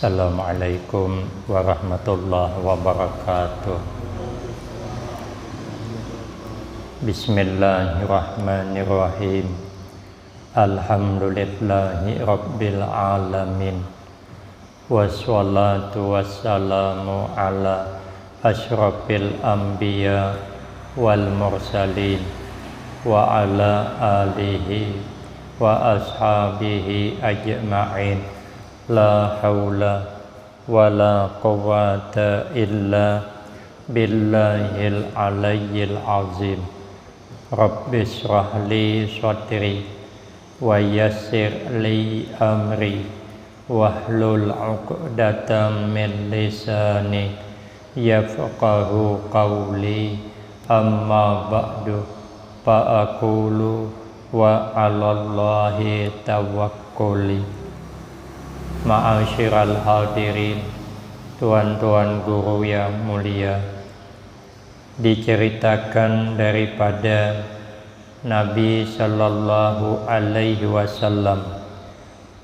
Assalamualaikum warahmatullahi wabarakatuh. Bismillahirrahmanirrahim. Alhamdulillahi rabbil alamin. Wassalatu wassalamu ala asyrafil anbiya wal mursalin wa ala alihi wa ashabihi ajma'in. La haula wa la quwwata illa billahil aliyyil azim. Rabbi shrah li sadri wa yassir li amri wahlul 'uqdatam min lisani yafqahu qawli. Amma ba'du fa aqulu wa 'alallahi tawakkuli. Ma'asyiral hadirin, tuan-tuan guru yang mulia, diceritakan daripada Nabi Sallallahu Alaihi Wasallam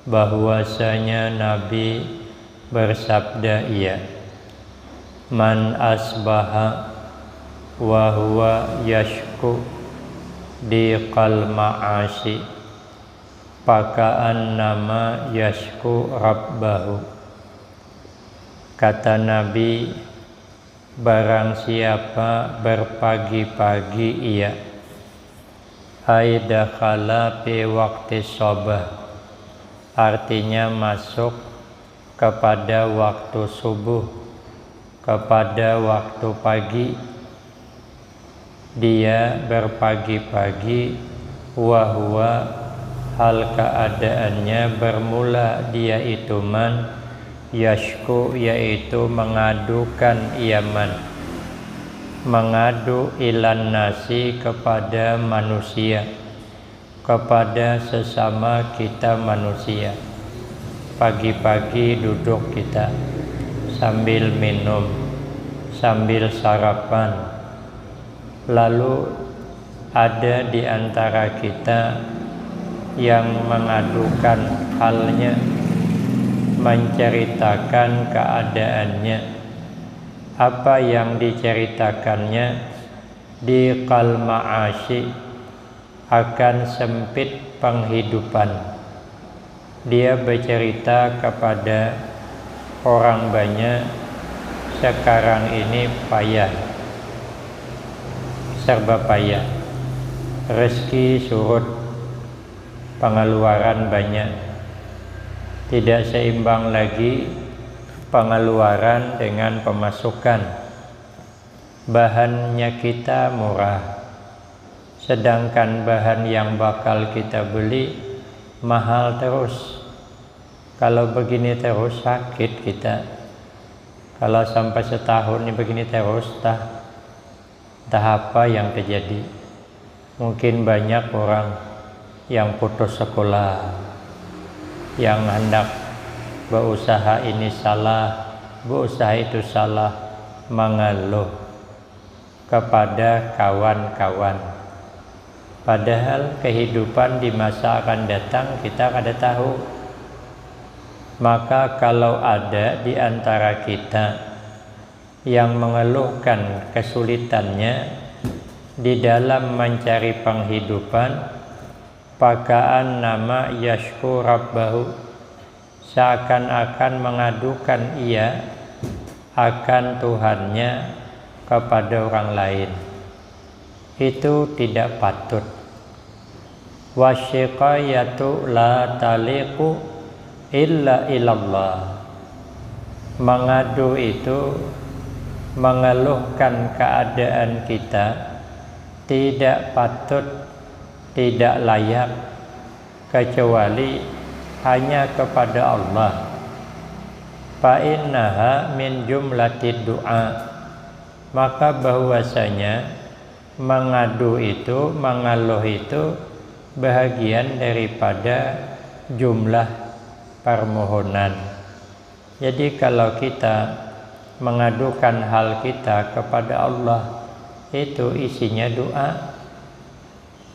bahwasanya Nabi bersabda, man asbaha wa huwa yashku diqal ma'asi pakaan nama yashku rabbahu. Kata Nabi, barang siapa berpagi-pagi ia dakhala fi waqti shabah, artinya masuk kepada waktu subuh, kepada waktu pagi. Dia berpagi-pagi, wahwa hal keadaannya bermula dia itu man yashku, yaitu mengadukan iaman, mengadu ilan nasi kepada manusia, kepada sesama kita manusia. Pagi-pagi duduk kita sambil minum, sambil sarapan, lalu ada di antara kita yang mengadukan halnya, menceritakan keadaannya. Apa yang diceritakannya? Di qal ma'asyi, akan sempit penghidupan. Dia bercerita kepada orang banyak, sekarang ini payah, serba payah, rezeki surut, pengeluaran banyak, tidak seimbang lagi pengeluaran dengan pemasukan. Bahannya kita murah, sedangkan bahan yang bakal kita beli mahal terus. Kalau begini terus sakit kita. Kalau sampai setahun ini begini terus, entah apa yang terjadi. Mungkin banyak orang yang putus sekolah, yang hendak berusaha ini salah, berusaha itu salah, mengeluh kepada kawan-kawan. Padahal kehidupan di masa akan datang kita kada tahu. Maka kalau ada di antara kita yang mengeluhkan kesulitannya di dalam mencari penghidupan, pakaan nama yashku rabbahu, seakan-akan mengadukan ia akan Tuhannya kepada orang lain. Itu tidak patut. Wasyiqayatu la taliqu illa ilallah. Mengadu itu, mengeluhkan keadaan kita, tidak patut, tidak layak kecuali hanya kepada Allah. Fa innaha min jumlatid du'a, maka bahwasanya mengadu itu, mengeluh itu bahagian daripada jumlah permohonan. Jadi kalau kita mengadukan hal kita kepada Allah, itu isinya doa.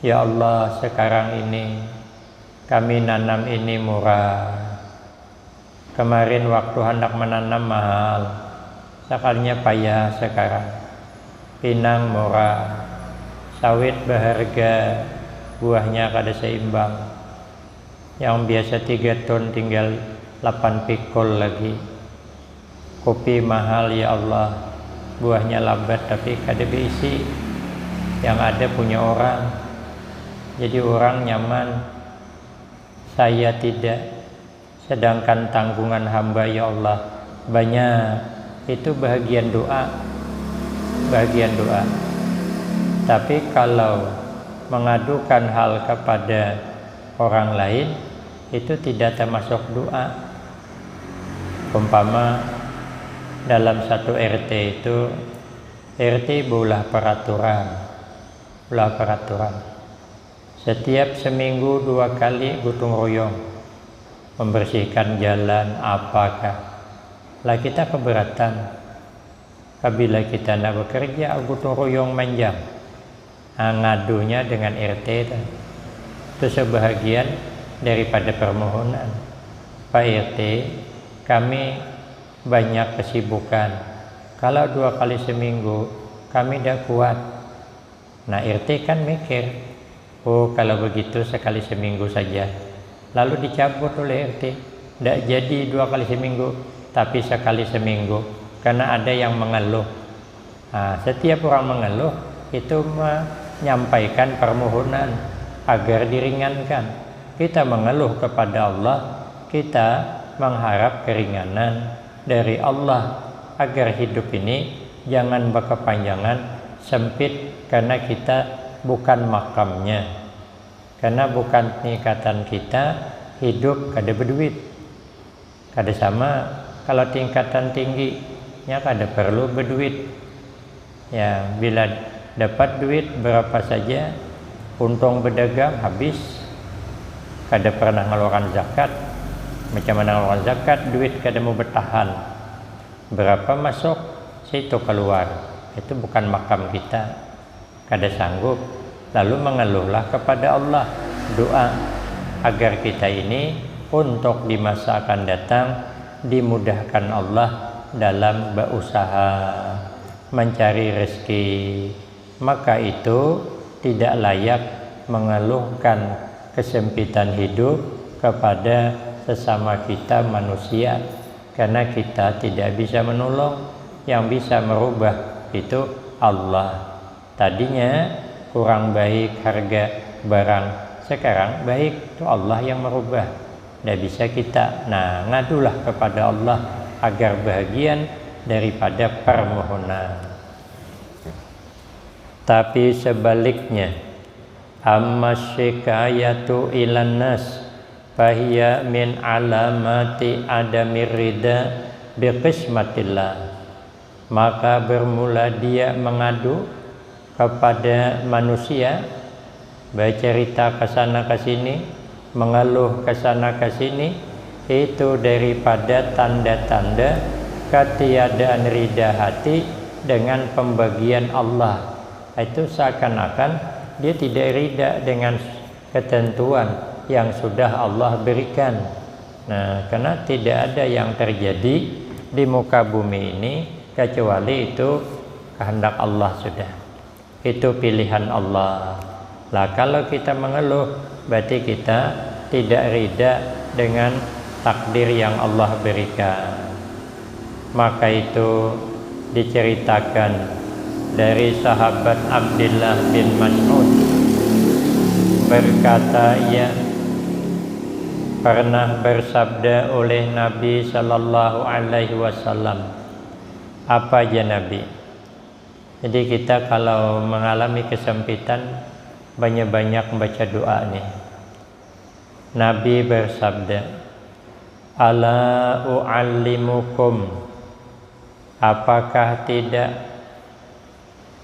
Ya Allah, sekarang ini kami nanam ini murah, Kemarin waktu hendak menanam mahal, sekalinya payah sekarang. Pinang murah, sawit berharga, buahnya kada seimbang. Yang biasa 3 ton tinggal 8 pikul lagi. Kopi mahal ya Allah, buahnya lambat tapi kada berisi. Yang ada punya orang, jadi orang nyaman, saya tidak. Sedangkan tanggungan hamba ya Allah banyak. Itu bahagian doa. Tapi kalau mengadukan hal kepada orang lain, itu tidak termasuk doa. Umpama dalam satu RT itu, RT bulah peraturan. Setiap seminggu 2 kali gotong royong membersihkan jalan apakah. Lah kita keberatan. Apabila kita nak bekerja gotong royong manjang. Ngadunya dengan RT itu sebahagian daripada permohonan. Pak RT, kami banyak kesibukan. Kalau 2 kali seminggu kami tidak kuat. Nah RT kan mikir, oh kalau begitu sekali seminggu saja. Lalu dicabut oleh RT. Tidak jadi 2 kali seminggu, tapi sekali seminggu. Karena ada yang mengeluh. Nah, setiap orang mengeluh itu menyampaikan permohonan agar diringankan. Kita mengeluh kepada Allah, kita mengharap keringanan dari Allah agar hidup ini jangan berkepanjangan sempit, karena kita bukan makamnya, karena bukan tingkatan kita hidup kada berduit. Kada sama kalau tingkatan tingginya kada perlu berduit. Ya, bila dapat duit berapa saja, untung berdagang habis, kada pernah ngeluarkan zakat. Macam mana ngeluarkan zakat, duit kada mau bertahan. Berapa masuk, situ keluar. Itu bukan makam kita, kada sanggup. Lalu mengeluhlah kepada Allah, doa agar kita ini untuk di masa akan datang dimudahkan Allah dalam berusaha mencari rezeki. Maka itu tidak layak mengeluhkan kesempitan hidup kepada sesama kita manusia, karena kita tidak bisa menolong. Yang bisa merubah itu Allah. Tadinya kurang baik harga barang, sekarang baik, itu Allah yang merubah, tidak bisa kita. Nah, ngadulah kepada Allah agar bahagian daripada permohonan. Tapi sebaliknya, amma syikayatu ilan nas fahiya min alamati adamir rida biqismatillah. Maka bermula dia mengadu kepada manusia, bercerita ke sana ke sini, mengeluh ke sana ke sini, itu daripada tanda-tanda ketiadaan ridha hati dengan pembagian Allah. Itu seakan-akan dia tidak ridha dengan ketentuan yang sudah Allah berikan. Nah, karena tidak ada yang terjadi di muka bumi ini kecuali itu kehendak Allah sudah. Itu pilihan Allah. Lah kalau kita mengeluh, berarti kita tidak ridha dengan takdir yang Allah berikan. Maka itu diceritakan dari sahabat Abdullah bin Mas'ud, berkata ia pernah bersabda oleh Nabi sallallahu alaihi wasallam. Apa aja Nabi? Jadi kita kalau mengalami kesempitan banyak-banyak membaca doa nih. Nabi bersabda, ala u'allimukum, apakah tidak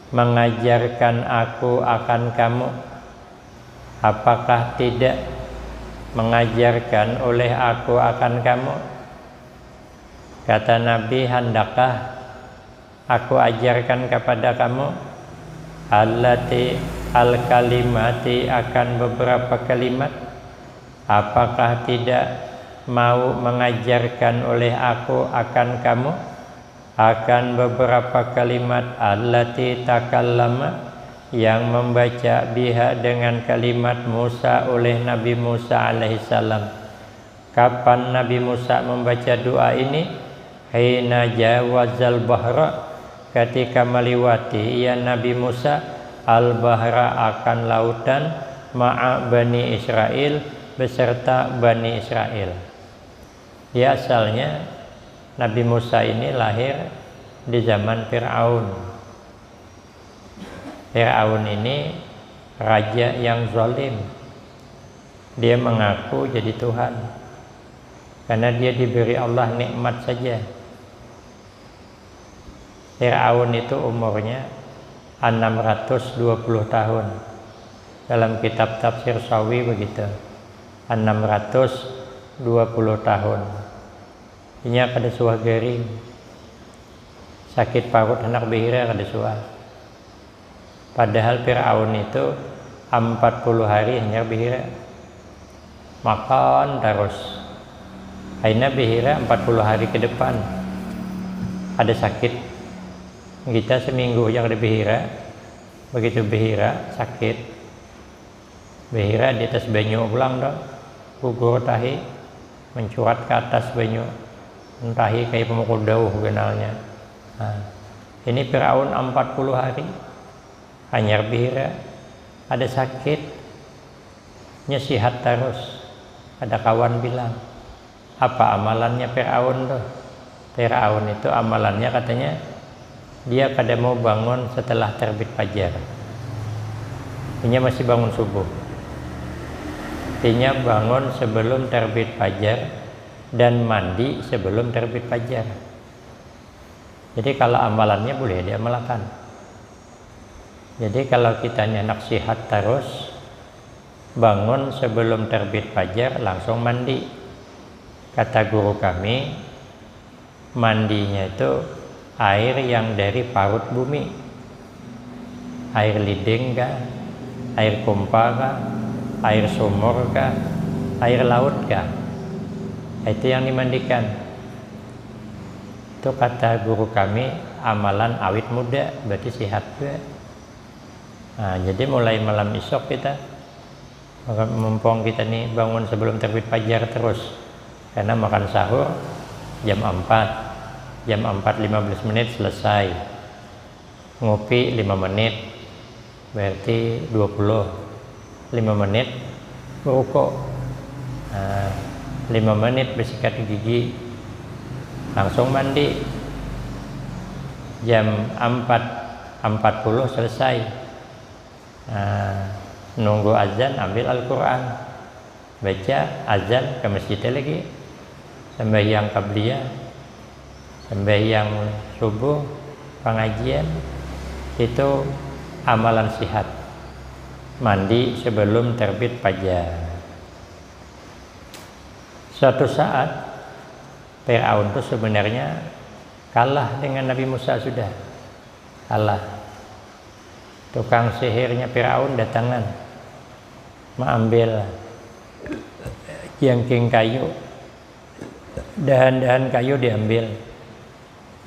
mengajarkan aku akan kamu? Apakah tidak mengajarkan oleh aku akan kamu? Kata Nabi, hendakkah aku ajarkan kepada kamu allati al-kalimati, akan beberapa kalimat? Apakah tidak mau mengajarkan oleh aku akan kamu akan beberapa kalimat allati takallama yang membaca biha dengan kalimat Musa oleh Nabi Musa alaihissalam. Kapan Nabi Musa membaca doa ini? Hina jawazal bahra, ketika melewati ya Nabi Musa al-bahra akan lautan ma'a Bani Israel beserta Bani Israel. Ya, asalnya Nabi Musa ini lahir di zaman Fir'aun. Fir'aun ini raja yang zalim. Dia mengaku jadi Tuhan karena dia diberi Allah nikmat saja. Fir'aun itu umurnya 620 tahun. Dalam kitab tafsir Sawi begitu, 620 tahun. Ini kada suah gering, sakit parut anak behira kada suah. Padahal Fir'aun itu 40 hari hanya behira, makan terus. Aina behira 40 hari ke depan ada sakit. Kita seminggu yang ada behira, begitu behira sakit, behira di atas banyu ulang dong, gugur tahi mencuat ke atas banyu, tahi kayak pemukul dauh kenalnya. Nah, ini Fir'aun 40 hari hanya behira, ada sakit, nyesihat terus. Ada kawan bilang, apa amalannya Fir'aun tuh? Fir'aun itu amalannya katanya dia kada mau bangun setelah terbit fajar. Dia masih bangun subuh. Dia bangun sebelum terbit fajar dan mandi sebelum terbit fajar. Jadi kalau amalannya boleh dia amalkan. Jadi kalau kita nasihat terus, bangun sebelum terbit fajar langsung mandi. Kata guru kami, mandinya itu air yang dari parut bumi, air liding kah, air pompa kah, air sumur kah, air laut kah, itu yang dimandikan. Itu kata guru kami amalan awit muda, berarti sehat juga. Nah, jadi mulai malam esok kita, mumpung kita nih bangun sebelum terbit fajar terus, karena makan sahur jam 4. Jam 4.15 menit selesai, ngopi 5 menit, berarti 5 menit merokok, 5 menit bersikat gigi, langsung mandi. Jam 4.40 selesai, nunggu azan, ambil Al-Quran, baca azan ke masjid lagi, sembahyang qabliyah, sembahyang subuh, pengajian. Itu amalan sihat. Mandi sebelum terbit fajar. Suatu saat Fir'aun itu sebenarnya kalah dengan Nabi Musa, sudah kalah. Tukang sihirnya Fir'aun datangan, mengambil jangking kayu, dahan-dahan kayu diambil,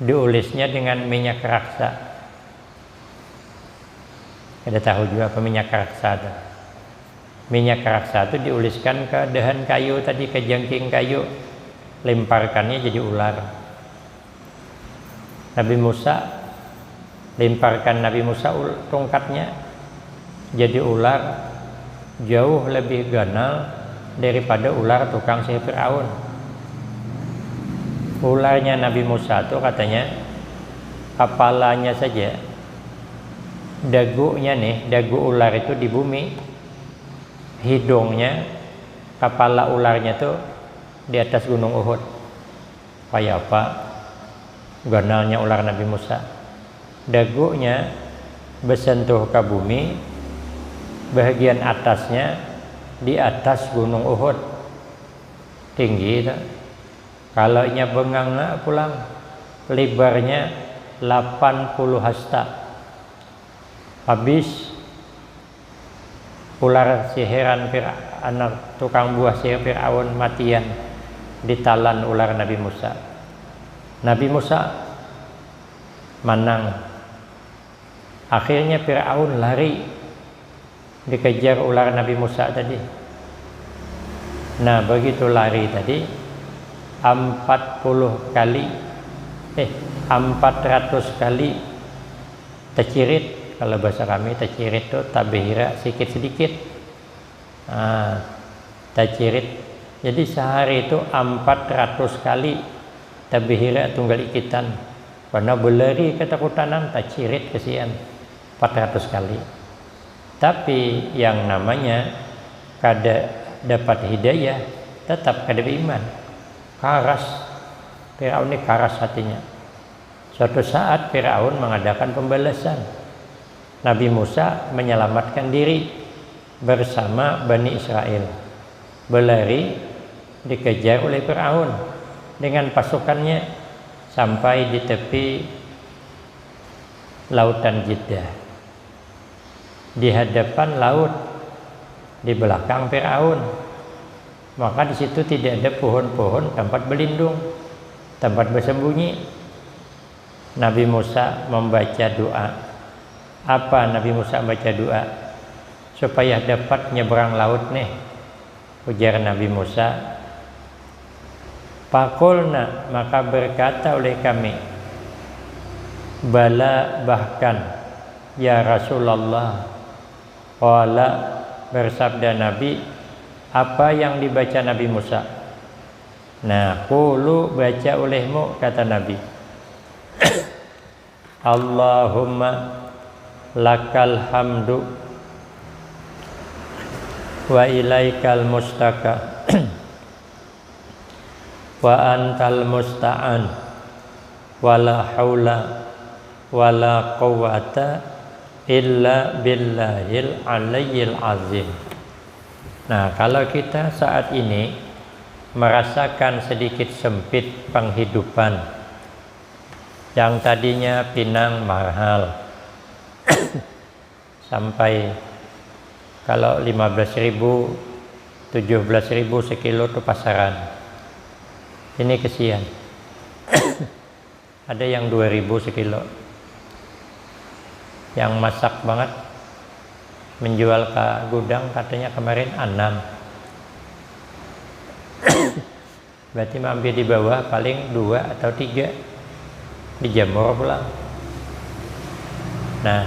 diulisnya dengan minyak raksa. Ada tahu juga apa minyak raksa itu? Minyak raksa itu diuliskan ke dahan kayu tadi, ke jangking kayu, lemparkannya jadi ular. Nabi Musa lemparkan, Nabi Musa tongkatnya jadi ular, jauh lebih ganal daripada ular tukang sihir Fir'aun. Ularnya Nabi Musa itu katanya kepalanya saja, dagunya nih, dagu ular itu di bumi, hidungnya, kepala ularnya tuh di atas gunung Uhud. Kayak apa ganalnya ular Nabi Musa? Dagunya bersentuh ke bumi, bagian atasnya di atas gunung Uhud, tinggi itu. Kalau nya bengang pulang, lebarnya 80 hasta. Habis ular sihiran anak tukang buah sihir Fir'aun matian. ditalan ular Nabi Musa. Nabi Musa menang. Akhirnya Fir'aun lari, dikejar ular Nabi Musa tadi. Nah, begitu lari tadi 400 kali tercirit. Kalau bahasa kami tercirit itu tabihira, sedikit-sedikit. Tercirit. Jadi sehari itu 400 kali tabihira tunggal ikitan. Karena berlari ketakutan, tercirit kesian 400 kali. Tapi yang namanya kada dapat hidayah, tetap kada beriman. Karas. Firaun ini karas hatinya. Suatu saat Firaun mengadakan pembalasan. Nabi Musa menyelamatkan diri bersama Bani Israel. Berlari, dikejar oleh Firaun dengan pasukannya sampai di tepi lautan Jeddah. Di hadapan laut, di belakang Firaun. Maka di situ tidak ada pohon-pohon tempat berlindung, tempat bersembunyi. Nabi Musa membaca doa. Apa Nabi Musa baca doa? Supaya dapat nyeberang laut nih. Ujar Nabi Musa, Pakulna, maka berkata oleh kami, bala bahkan ya Rasulullah. Qala, bersabda Nabi, apa yang dibaca Nabi Musa? Nah, qulu, baca olehmu, kata Nabi. Allahumma lakal hamdu wa ilaikal mustaka wa antal musta'an wala haula wala quwwata illa billahil aliyyil azim. Nah, kalau kita saat ini merasakan sedikit sempit penghidupan, yang tadinya pinang mahal sampai kalau 15.000, 17.000 sekilo itu pasaran. Ini kesian. Ada yang 2.000 sekilo. Yang masak banget menjual ke gudang katanya kemarin 6. Berarti mampir di bawah paling 2 atau 3 dijemur pulang. Nah,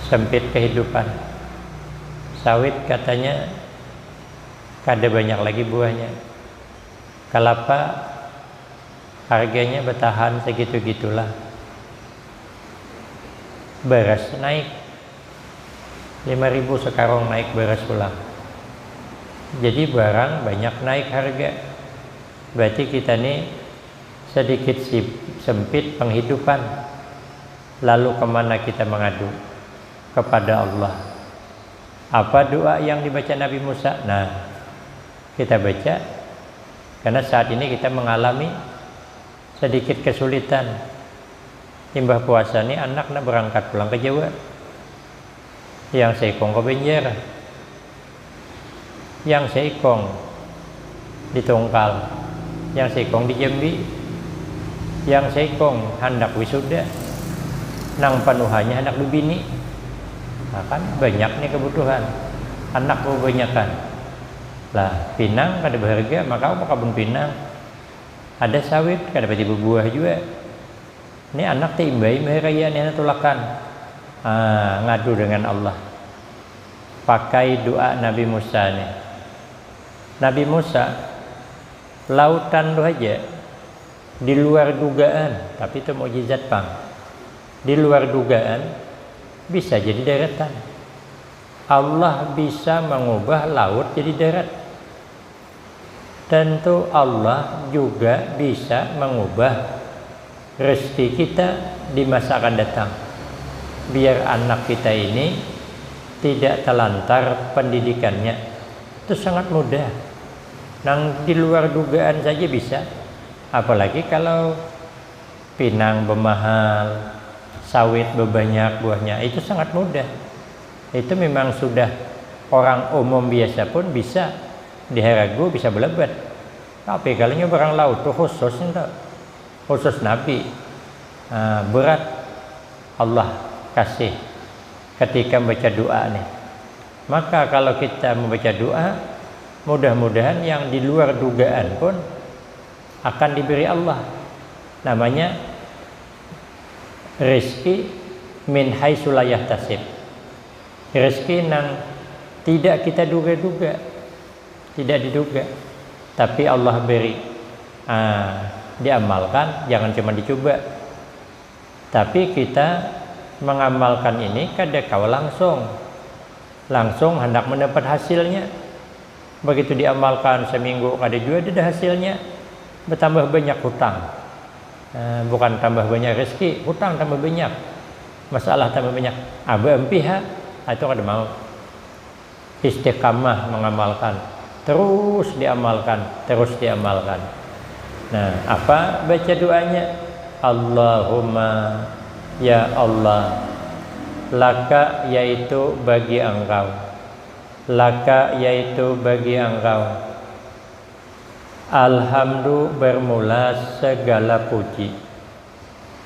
sempit kehidupan. Sawit katanya kada banyak lagi buahnya. Kelapa harganya bertahan segitu-gitulah. Beras naik 5.000 sekarang, naik beras pulang. Jadi barang banyak naik harga. Berarti kita nih sedikit sempit penghidupan. Lalu kemana kita mengadu? Kepada Allah. Apa doa yang dibaca Nabi Musa? Nah, kita baca karena saat ini kita mengalami sedikit kesulitan. Imbah puasa ini anaknya berangkat pulang ke Jawa, yang seikong ke Banjar, yang seikong di Tongkal, yang seikong di Jambi, yang seikong hendak wisuda, nang panuhannya hendak dibini. Nah, kan banyak nih kebutuhan, anak kebanyakan lah. Pinang kada berharga, maka apa kabun pinang? Ada sawit kada dapat berbuah juga. Ini anak timbai meraya nih anak tulakan. Ngadu dengan Allah. Pakai doa Nabi Musa nih. Nabi Musa lautan tu aja di luar dugaan, tapi itu mukjizat pang. Di luar dugaan bisa jadi daratan. Allah bisa mengubah laut jadi darat. Tentu Allah juga bisa mengubah rezeki kita di masa akan datang. Biar anak kita ini tidak terlantar pendidikannya. Itu sangat mudah. Nang di luar dugaan saja bisa. Apalagi kalau pinang bermahal, sawit berbanyak buahnya, itu sangat mudah. Itu memang sudah orang umum biasa pun bisa diharagu, bisa belebat. Tapi kalau barang laut itu khusus enggak, khusus Nabi. Berat Allah kasih ketika membaca doa nih. Maka kalau kita membaca doa, mudah-mudahan yang di luar dugaan pun akan diberi Allah. Namanya rezeki min haitsu la yahtasib. Rezeki nang tidak kita duga-duga, tidak diduga, tapi Allah beri. Diamalkan, jangan cuma dicoba. Tapi kita mengamalkan ini kadang-kala langsung hendak mendapat hasilnya. Begitu diamalkan seminggu ada juga ada hasilnya, bertambah banyak hutang. Bukan tambah banyak rezeki, hutang tambah banyak, masalah tambah banyak. Empiha itu kada mau istiqamah mengamalkan, terus diamalkan. Nah, apa baca doanya? Allahumma, ya Allah, laka yaitu bagi engkau, laka yaitu bagi engkau, alhamdu bermula segala puji.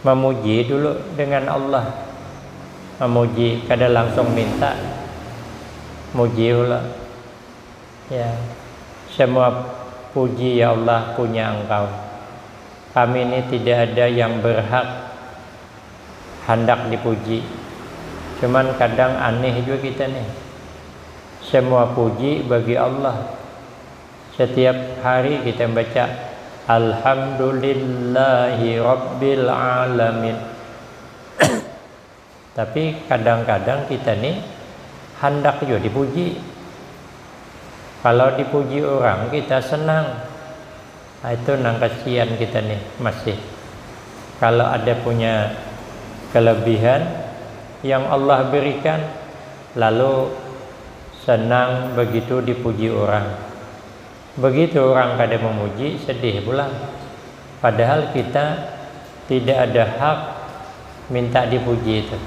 Memuji dulu dengan Allah, memuji kada langsung minta, muji dulu. Ya, semua puji ya Allah punya engkau. Kami ini tidak ada yang berhak hendak dipuji. Cuman kadang aneh juga kita nih. Semua puji bagi Allah. Setiap hari kita baca alhamdulillahi rabbil alamin. Tapi kadang-kadang kita nih hendak juga dipuji. Kalau dipuji orang kita senang. Itu nang kasihan kita nih masih. Kalau ada punya kelebihan yang Allah berikan, lalu senang begitu dipuji orang. Begitu orang kada memuji, sedih pula. Padahal kita tidak ada hak minta dipuji itu.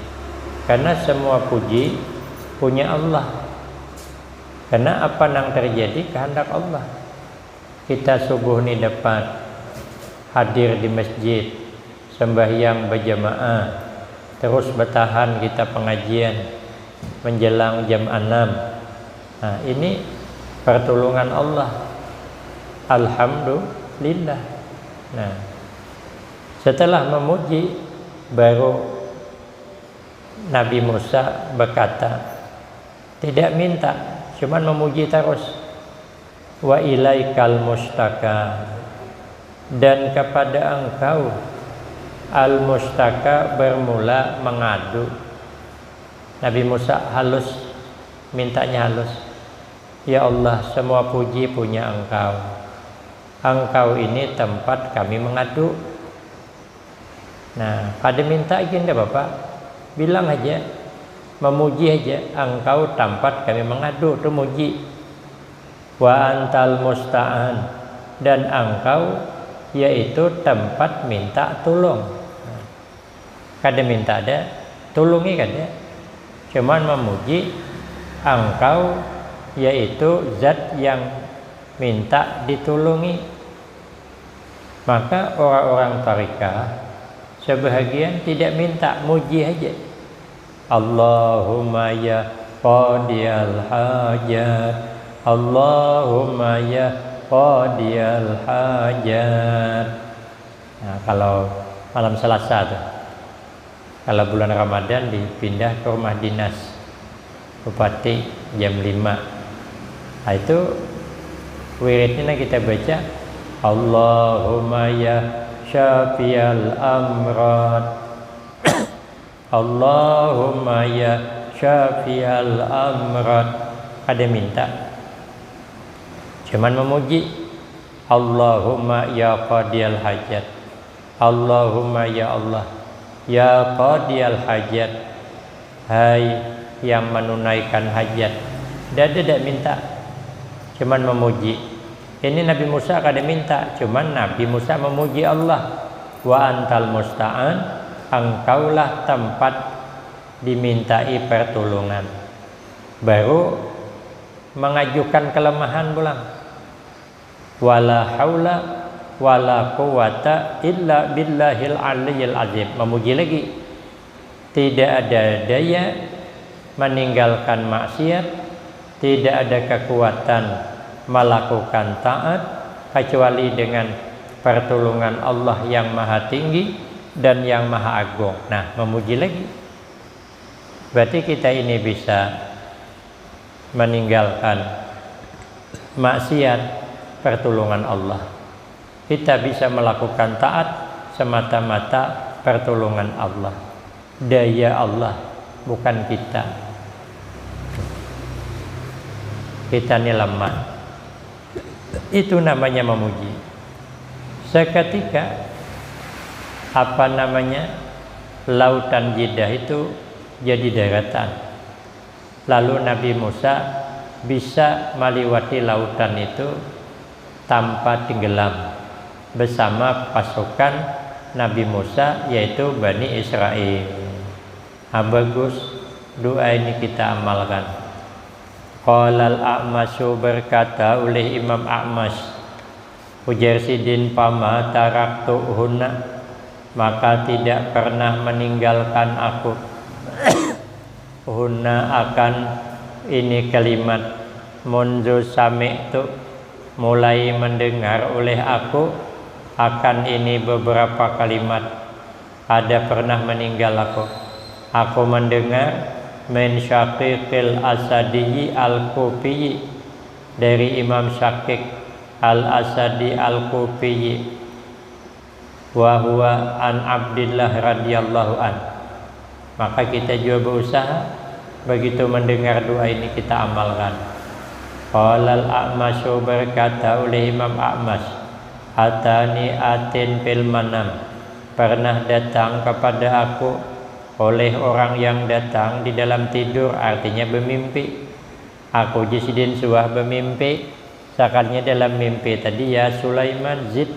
Karena semua puji punya Allah. Karena apa yang terjadi kehendak Allah. Kita subuh ini dapat hadir di masjid, sembahyang berjamaah, terus bertahan kita pengajian menjelang jam 6. Nah, ini pertolongan Allah. Alhamdulillah. Nah, setelah memuji baru Nabi Musa berkata, tidak minta, cuman memuji terus. Wa ilaikal mustaka, dan kepada engkau al mustaka bermula mengadu. Nabi Musa halus, mintanya halus. Ya Allah, semua puji punya engkau. Engkau ini tempat kami mengadu. Nah, pada minta gini Bapak, bilang aja, memuji aja, engkau tempat kami mengadu, itu muji. Wa antal musta'an, dan engkau yaitu tempat minta tolong. Kada minta ada, tolongi kada. Cuman memuji engkau yaitu zat yang minta ditolongi. Maka orang-orang tarikah sebahagian tidak minta, muji aja. Allahumma ya qadiyal hajat, Allahumma ya qadiyal hajat. Nah, kalau malam Selasa tuh, kalau bulan Ramadan dipindah ke rumah dinas bupati jam 5. Nah, itu wiridnya kita baca Allahumma ya syafiyal amrad, Allahumma ya syafiyal amrad. Ada minta, cuman memuji. Allahumma ya qadiyal hajat, Allahumma ya Allah ya qadiyal hajat, hai yang menunaikan hajat. Tidak minta, cuman memuji. Ini Nabi Musa kada minta, cuman Nabi Musa memuji Allah. Wa antal musta'an, engkaulah tempat dimintai pertolongan. Baru mengajukan kelemahan pulang. wala haula wala quwata illa billahil aliyyil azim. Memuji lagi, tidak ada daya meninggalkan maksiat, tidak ada kekuatan melakukan taat kecuali dengan pertolongan Allah yang maha tinggi dan yang maha agung. Nah, memuji lagi, berarti kita ini bisa meninggalkan maksiat, pertolongan Allah. Kita bisa melakukan taat semata-mata pertolongan Allah, daya Allah, bukan kita. Kita ini lemah. Itu namanya memuji. Seketika lautan Jidah itu jadi daratan. Lalu Nabi Musa bisa melewati lautan itu tanpa tenggelam bersama pasukan Nabi Musa, yaitu Bani Israel. Bagus, doa ini kita amalkan. Qalal A'masyu, berkata oleh Imam A'mas, ujar sidin pama taraktuhunna, maka tidak pernah meninggalkan aku hunna akan ini kalimat munzu sami'tu, mulai mendengar oleh aku akan ini beberapa kalimat. Ada pernah meninggal aku mendengar min Syaqiqil Asadi al-Kufi, dari Imam Syaqiq al-Asadi al-Kufi, wa huwa an Abdillah radhiyallahu an. Maka kita juga berusaha begitu mendengar doa ini kita amalkan. Qalal A'masyu, berkata oleh Imam A'mas, atani atin fil manam, pernah datang kepada aku oleh orang yang datang di dalam tidur, artinya bermimpi. Aku Jisidin suah bermimpi, sakarnya dalam mimpi tadi, ya Sulaiman zid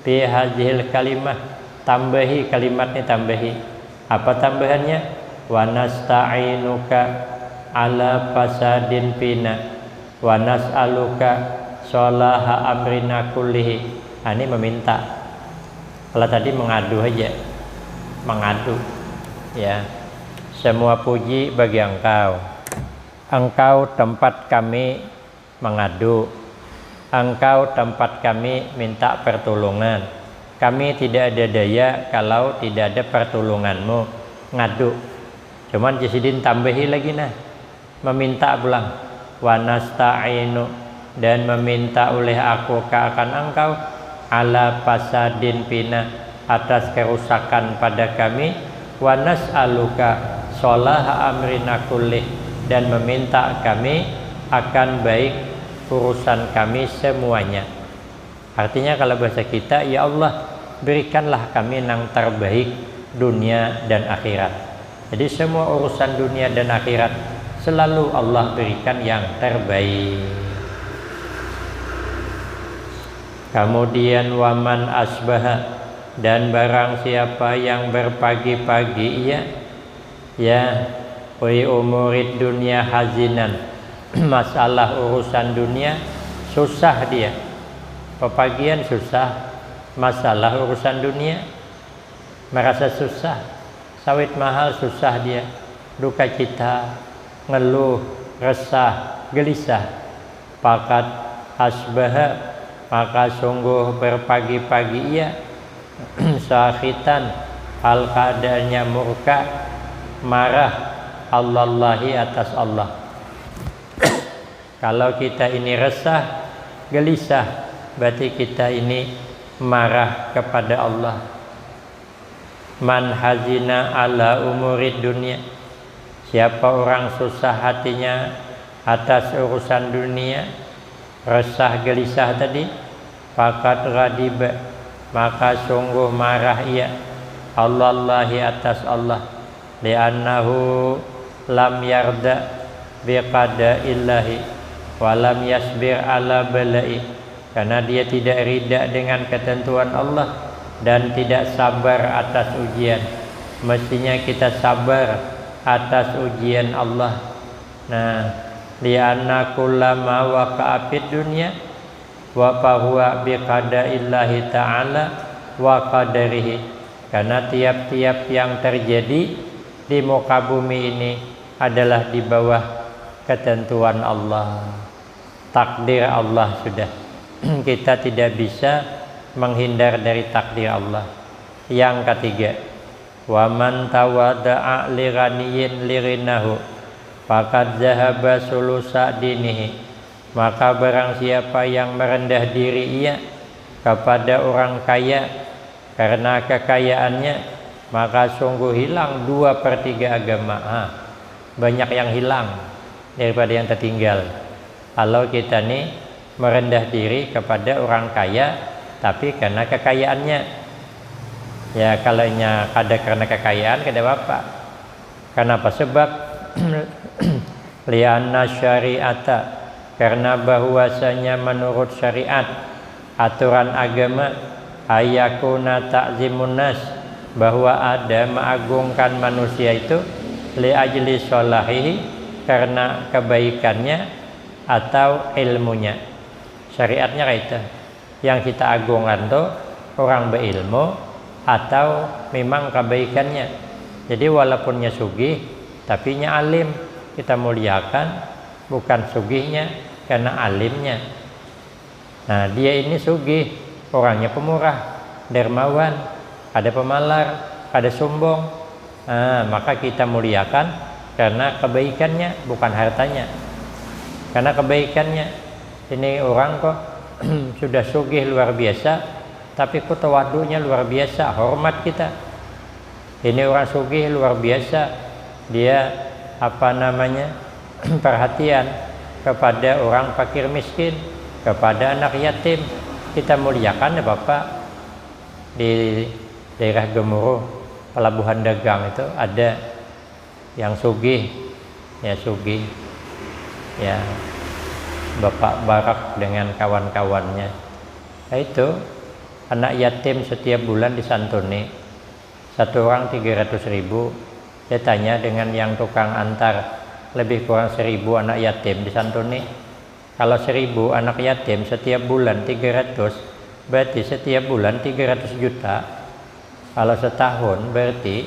fi hadhil kalimah, tambahi kalimatnya, tambahi. Apa tambahannya? Wa nasta'inuka ala fasadin fina wa nas'aluka sholaha amrina kullihi. Ini meminta. Kalau tadi mengadu aja, mengadu ya. Semua puji bagi Engkau, Engkau tempat kami mengadu, Engkau tempat kami minta pertolongan. Kami tidak ada daya kalau tidak ada pertolongan-Mu. Ngadu. Cuman Jisidin tambahi lagi, meminta pulang. Wa nasta'inu, dan meminta oleh aku akan Engkau ala fasadin fina, atas kerusakan pada kami. Wa nas'aluka sholaha amrina kullih, dan meminta kami akan baik urusan kami semuanya. Artinya kalau bahasa kita, ya Allah, berikanlah kami yang terbaik dunia dan akhirat. Jadi semua urusan dunia dan akhirat selalu Allah berikan yang terbaik. Kemudian waman asbaha, dan barang siapa yang berpagi-pagi fi umurid dunia hazinan, masalah urusan dunia susah dia, pepagian susah, masalah urusan dunia merasa susah, sawit mahal susah dia, duka cita, ngeluh, resah, gelisah. Pakat asbaha, maka sungguh berpagi-pagi ia sakhitan, hal keadaannya murka, marah, Allahi atas Allah. Kalau kita ini resah, gelisah, berarti kita ini marah kepada Allah. Man hazina ala umurid dunia, siapa orang susah hatinya atas urusan dunia, resah gelisah tadi, fakat ghadiba, maka sungguh marah ia Allahi atas Allah. Li'annahu lam yarda biqada illahi wa lam yasbir ala bala'i, karena dia tidak ridha dengan ketentuan Allah dan tidak sabar atas ujian. Mestinya kita sabar atas ujian Allah. Nah, li'anna kullama waqa'a fid dunya, wa fahuwa biqadaillahi ta'ala wa qadarihi, karena tiap-tiap yang terjadi di muka bumi ini adalah di bawah ketentuan Allah, takdir Allah sudah. Kita tidak bisa menghindar dari takdir Allah. Yang ketiga, wa man tawada'a li ghaniyin lirinahu faqad zahaba sulusa dinihi, maka barang siapa yang merendah diri ia kepada orang kaya karena kekayaannya, maka sungguh hilang 2/3 agama. Banyak yang hilang daripada yang tertinggal. Kalau kita nih merendah diri kepada orang kaya tapi karena kekayaannya, ya kalaunya ada karena kekayaan kada apa. Kenapa? Sebab lianna syari'ata, karena bahwasanya menurut syariat, aturan agama, ayakuna ta'zimun nas, bahwa ada mengagungkan manusia itu li ajli sholahihi, karena kebaikannya atau ilmunya. Syariatnya kayak itu. Yang kita agungkan tuh orang berilmu atau memang kebaikannya. Jadi walaupunnya sugih tapi nya alim, kita muliakan bukan sugihnya karena alimnya. Nah, dia ini sugih, orangnya pemurah, dermawan, ada pemalar, ada sombong. Nah, maka kita muliakan karena kebaikannya, bukan hartanya. Karena kebaikannya. Ini orang kok sudah sugih luar biasa, tapi kok tawadunya luar biasa, hormat kita. Ini orang sugih luar biasa, dia perhatian kepada orang fakir miskin, kepada anak yatim. Kita muliakan ya Bapak. Di daerah Gemuruh, pelabuhan dagang itu ada yang sugih, ya sugih, ya Bapak Barak dengan kawan-kawannya. Nah, itu anak yatim setiap bulan disantuni, satu orang 300.000. Saya tanya dengan yang tukang antar, lebih kurang 1.000 anak yatim disantuni. Kalau 1.000 anak yatim setiap bulan 300, berarti setiap bulan 300 juta. Kalau setahun berarti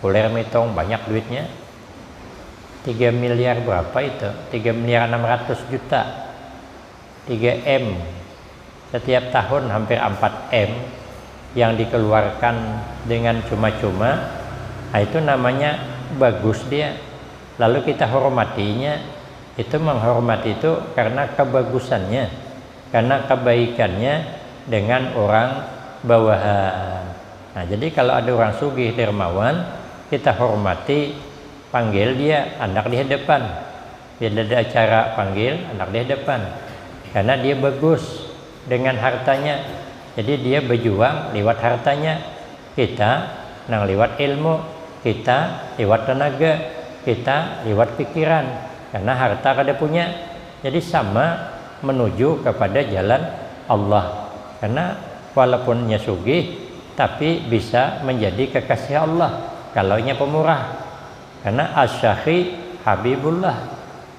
kuler mitong banyak duitnya. 3 miliar berapa itu? 3 miliar 600 juta. 3 M. Setiap tahun hampir 4 M yang dikeluarkan dengan cuma-cuma. Nah, itu namanya bagus dia. Lalu kita hormatinya. Itu menghormati itu karena kebagusannya, karena kebaikannya dengan orang bawahan. Nah, jadi kalau ada orang sugih dermawan, kita hormati, panggil dia, anak di hadapan. Bila ada acara panggil, anak di hadapan. Karena dia bagus dengan hartanya. Jadi dia berjuang lewat hartanya. Kita nang lewat ilmu, kita lewat tenaga, kita lewat pikiran. Karena harta kada punya. Jadi sama menuju kepada jalan Allah. Karena walaupunnya sugih, tapi bisa menjadi kekasih Allah kalaunya pemurah. Karena asy-syakhi habibullah,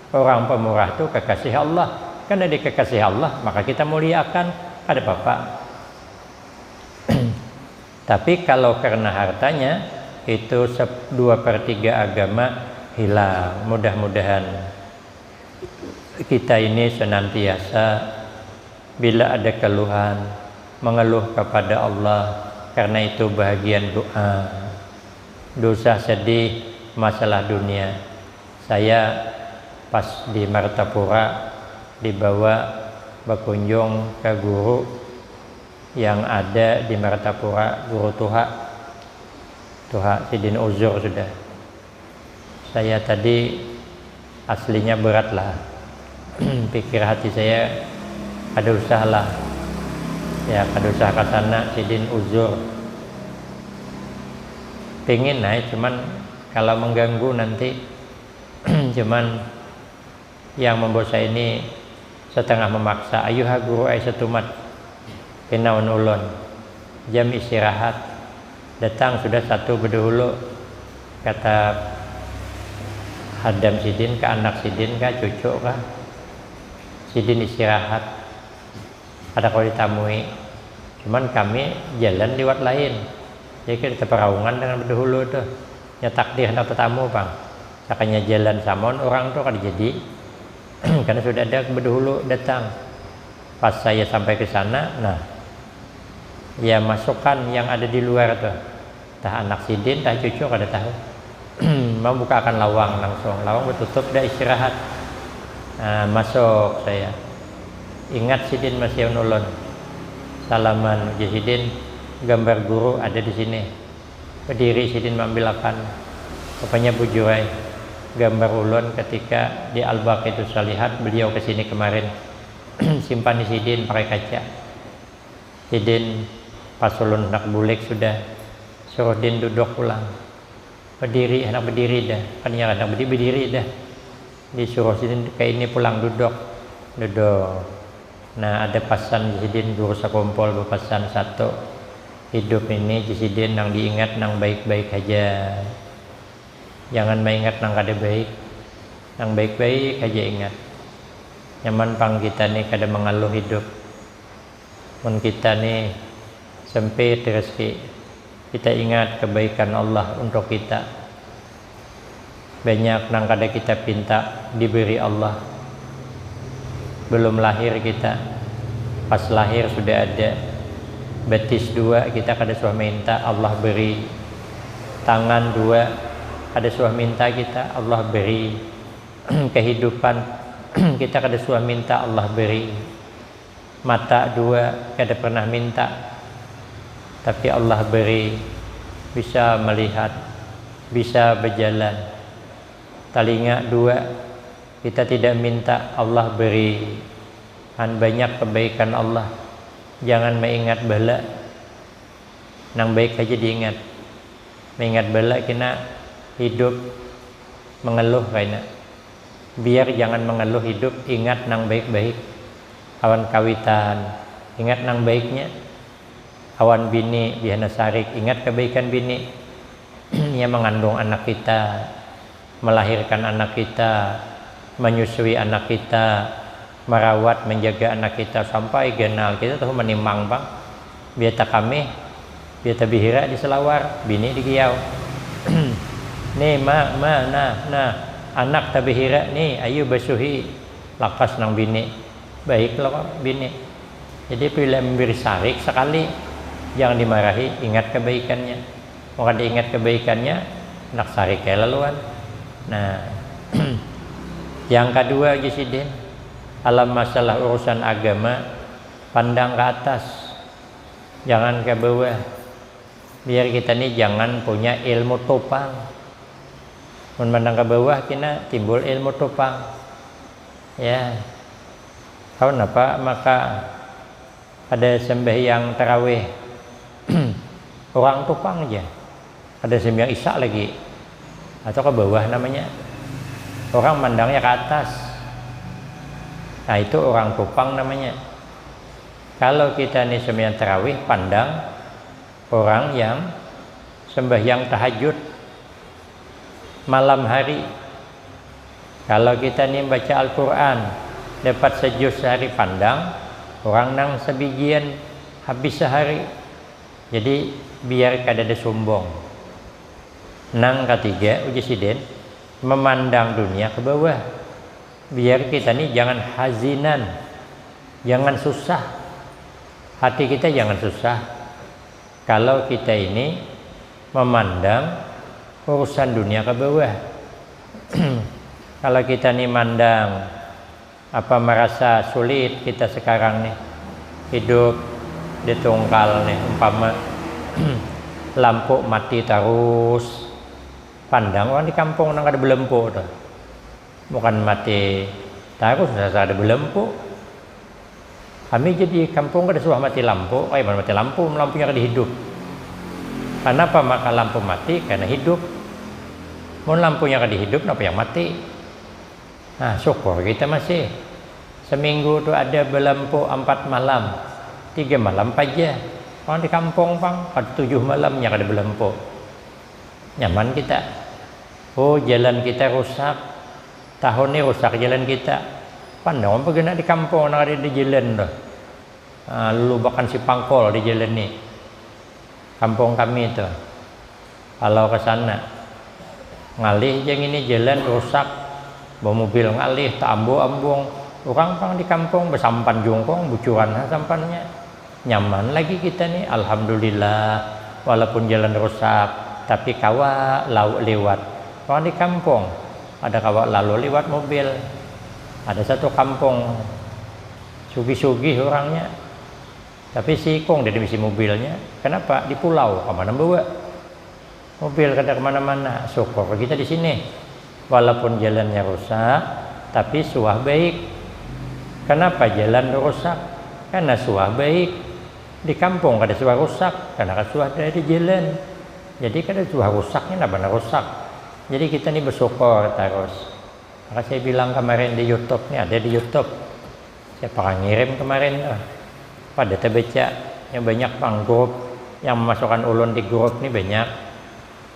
orang pemurah itu kekasih Allah. Karena dia kekasih Allah, maka kita muliakan. Ada Bapak. Tapi kalau karena hartanya, itu 2/3 agama hilang. Mudah-mudahan kita ini senantiasa bila ada keluhan mengeluh kepada Allah, karena itu bahagian doa. Dosa sedih masalah dunia. Saya pas di Martapura dibawa berkunjung ke guru yang ada di Martapura, guru Tuha Sidin Uzur sudah. Saya tadi aslinya berat lah. Pikir hati saya ada usaha lah. Ya, ada usaha ke sana Sidin Uzur. Pengen naik, cuman kalau mengganggu nanti cuman yang membuat saya ini setengah memaksa. Ayuha guru ay setumat kenaun ulun. Jam istirahat datang sudah satu berdahulu, kata Hadam Sidin ke anak Sidin kah, cucu kah, Sidin istirahat. ada kalau ditamui. Cuman kami jalan lewat lain. Jadi kita peraungan dengan berdahulu tuh. Ya takdir hendak tetamu bang. Sakanya jalan sama orang tuh kan jadi. Karena sudah ada berdahulu datang. Pas saya sampai ke sana, nah ya masukkan yang ada di luar tuh. Tah anak sidin, tah cucu kada tahu. Mau bukakan lawang langsung. Lawang bertutup dah istirahat. Nah, masuk saya. Ingat sidin masih nulun. Salaman uji sidin, gambar guru ada di sini. Berdiri sidin mengambil akan. Rupanya bujurai gambar ulun ketika di Al-Baqi itu Salihat, beliau ke sini kemarin. Simpan di sidin pakai kaca. Sidin pas ulun nak bulik sudah suruh din duduk pulang. Berdiri, anak berdiri dah. Kan yang anak berdiri dah. Disuruh sidin kayak ini pulang duduk. Nah ada pesan sidin guru sakumpul berpesan satu, hidup ini sidin nang diingat nang baik-baik aja. Jangan mengingat nang kada baik, nang baik-baik aja ingat. Nyaman pang kita nih kada mengeluh hidup. Mun kita nih sempit rezeki, kita ingat kebaikan Allah untuk kita. Banyak nang kada kita pinta diberi Allah. Belum lahir kita, pas lahir sudah ada. Betis 2 kita kada suah minta, Allah beri. Tangan 2 kada suah minta kita, Allah beri. Kehidupan kita kada suah minta, Allah beri. Mata 2 kada pernah minta, tapi Allah beri. Bisa melihat, bisa berjalan. Telinga 2 kita tidak minta, Allah beri. Kan banyak kebaikan Allah. Jangan mengingat bala. Nang baik aja diingat. Mengingat bala kena hidup mengeluh kayaknya. Biar jangan mengeluh hidup, ingat nang baik-baik. Awan kawitan, ingat nang baiknya. Awan bini, bihana sarik, ingat kebaikan bini. Ia mengandung anak kita, melahirkan anak kita, menyusui anak kita, merawat, menjaga anak kita sampai genal. Kita tahu menimang bang. Biata kami, biata bihira di Selawar, bini di Giau. Nih nah anak tabihira nih ayo basuhi lakas nang bini. Baiklah kok bini. Jadi bila memberi sarik sekali jangan dimarahi, ingat kebaikannya. Mau diingat kebaikannya, nak sarik kayak laluan. Nah, yang kedua Gisidin, alam masalah urusan agama pandang ke atas, jangan ke bawah. Biar kita nih jangan punya ilmu topang. Memandang ke bawah kena timbul ilmu topang. Ya. Tahu apa? Maka ada sembahyang tarawih. Orang topang aja. Ada sembahyang isya lagi. Atau ke bawah namanya. Orang mandangnya ke atas. Nah, itu orang topang namanya. Kalau kita nih sembahyang tarawih pandang orang yang sembahyang tahajud malam hari. Kalau kita nih baca Al-Quran dapat sejuz sehari, pandang orang nang sebijian habis sehari. Jadi biar kada ada sombong. Nang ketiga uji sidin, memandang dunia ke bawah. Biar kita nih jangan hazinan, jangan susah. Hati kita jangan susah. Kalau kita ini memandang urusan dunia ke bawah. Kalau kita nih mandang apa merasa sulit kita sekarang nih hidup di tungkal nih, umpama lampu mati terus, pandang orang di kampung nang ada belempu tuh. Bukan mati terus, ada belempu. Kami jadi kampung kada suah mati lampu, mati lampu, lampunya kada hidup. Kenapa maka lampu mati? Karena hidup. Mau lampunya kada hidup, kenapa yang mati? Nah, syukur kita masih. Seminggu tuh ada belampu 4 malam, 3 malam aja. Orang di kampung bang, ada 7 malamnya kada belampu. Nyaman kita. Oh, jalan kita rusak. Tahun ini rusak jalan kita. Pandang apa kena di kampung, nak ada di jalan tuh. Lubakan si Pangkol di jalan nih, kampung kami itu. Kalau ke sana ngalih yang ini jalan rusak, bawa mobil ngalih tak ambung orang di kampung bersampan jongkong bucuran sampannya nyaman lagi kita nih, alhamdulillah. Walaupun jalan rusak tapi kawa laut lewat. Orang di kampung ada kawa lalu lewat mobil. Ada satu kampung sugih-sugih orangnya, tapi sikong dari misi mobilnya. Kenapa? Di pulau kemana bawa mobil kada kemana-mana. Syukur kita di sini walaupun jalannya rusak tapi suah baik. Kenapa jalan rusak? Karena suah baik. Di kampung kada suah rusak karena kada suah dari jalan. Jadi kada suah rusaknya benar rusak. Jadi kita ini bersyukur terus. Maka saya bilang kemarin di YouTube nih, ada di YouTube. Saya pernah ngirim kemarin pada terbaca yang banyak pang grup yang memasukkan ulun di grup nih banyak.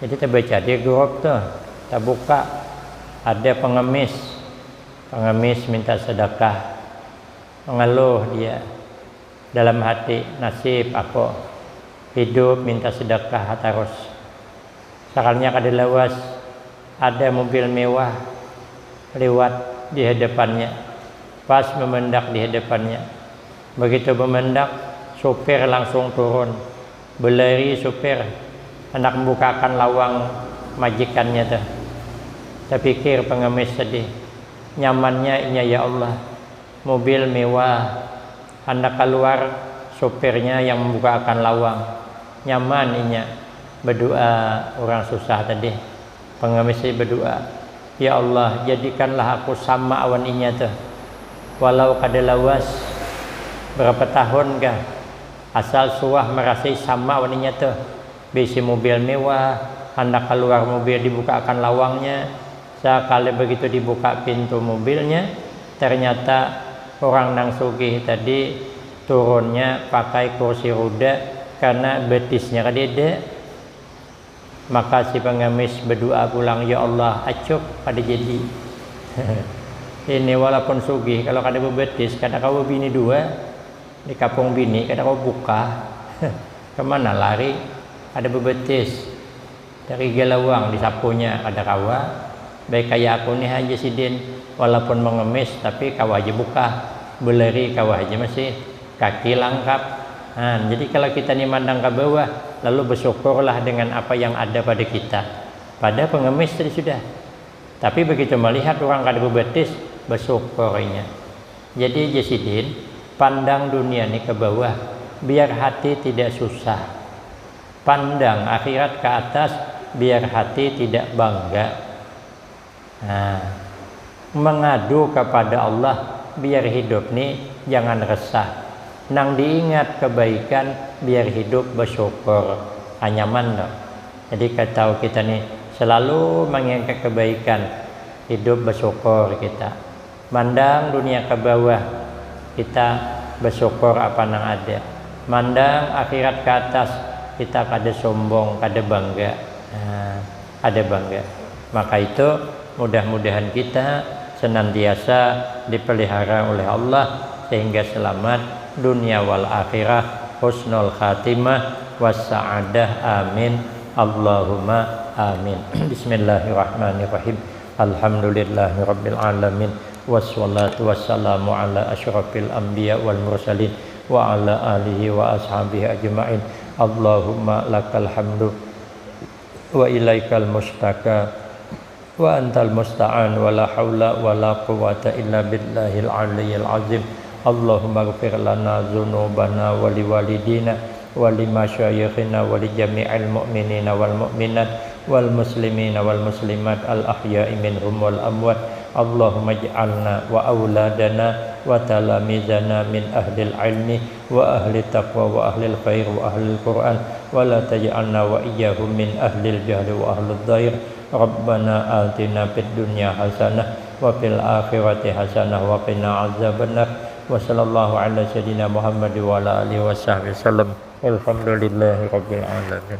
Jadi terbaca di grup tuh, kita buka ada pengemis minta sedekah. Mengeluh dia dalam hati, nasib aku hidup minta sedekah terus. Sakalnya kada lawas, ada mobil mewah lewat di hadapannya, pas memendak di hadapannya. Begitu memendak, sopir langsung turun, berlari sopir, hendak membukakan lawang majikannya tuh. Saya pikir pengemis sedih, nyamannya inya ya Allah, mobil mewah, hendak keluar sopirnya yang membukakan lawang, nyaman inya. Berdoa orang susah tadi, pengemis berdoa, ya Allah jadikanlah aku sama awan inya tuh, walau kada lawas berapa tahun kah, asal suah merasai sama awan inya tuh. Bisi mobil mewah, hendak keluar mobil dibukakan lawangnya. Sekali begitu dibuka pintu mobilnya, ternyata orang nang sugih tadi turunnya pakai kursi roda karena betisnya kadeda. Maka si pengemis berdoa pulang, ya Allah acuk pada jadi. Ini walaupun sugih, kalau kada bebetis, kada kau bini dua di kampung bini, kada kau buka. Kemana lari? Ada bebetis dari galawang disapunya ada kawa. Baik kayak aku nih aja sidin, walaupun mengemis tapi kawa aja buka, berlari kawa aja masih kaki lengkap. Nah, jadi kalau kita nih mandang ke bawah, lalu bersyukurlah dengan apa yang ada pada kita. Pada pengemis tadi sudah. Tapi begitu melihat orang kada bebetis, bersyukurnya. Jadi jasidin, pandang dunia ini ke bawah, biar hati tidak susah. Pandang akhirat ke atas, biar hati tidak bangga. Nah, mengadu kepada Allah, biar hidup nih jangan resah. Nang diingat kebaikan biar hidup bersyukur, nyaman loh. Jadi kata kita nih selalu mengingat kebaikan, hidup bersyukur kita. Mandang dunia ke bawah, kita bersyukur apa nang ada. Mandang akhirat ke atas, kita kada sombong, kada bangga. Nah, ada bangga. Maka itu mudah-mudahan kita senantiasa dipelihara oleh Allah sehingga selamat dunia wal akhirah, husnul khatimah wassa'adah, amin Allahumma amin. Bismillahirrahmanirrahim. Alhamdulillahi rabbil alamin, wassalatu wassalamu ala asyrafil anbiya wal mursalin wa ala alihi wa ashabihi ajma'in. Allahumma lakal hamdu wa ilaikal mustaka wa antal musta'an wa la hawla wa la quwwata illa billahil aliyyil azim. Allahumma ghfir lana dzunubana wa liwalidina wa limasyayikhina wa li jami'il mu'minina wal mu'minat wal muslimina wal muslimat al ahya'i minhum wal amwat. Allahumma ij'alna wa auladana wa talamizana min ahlil ilmi wa ahli taqwa wa ahlil khair wa ahlil Qur'an wa la taj'alna wa iyyahum min ahlil jahli wa ahlil dhair. Rabbana atina fid dunya hasanah wa fil akhirati hasanah wa qina azabannar. Wa sallallahu ala sayyidina Muhammad wa ala alihi wa sahbihi wasallam. Alhamdulillahi rabbil alamin.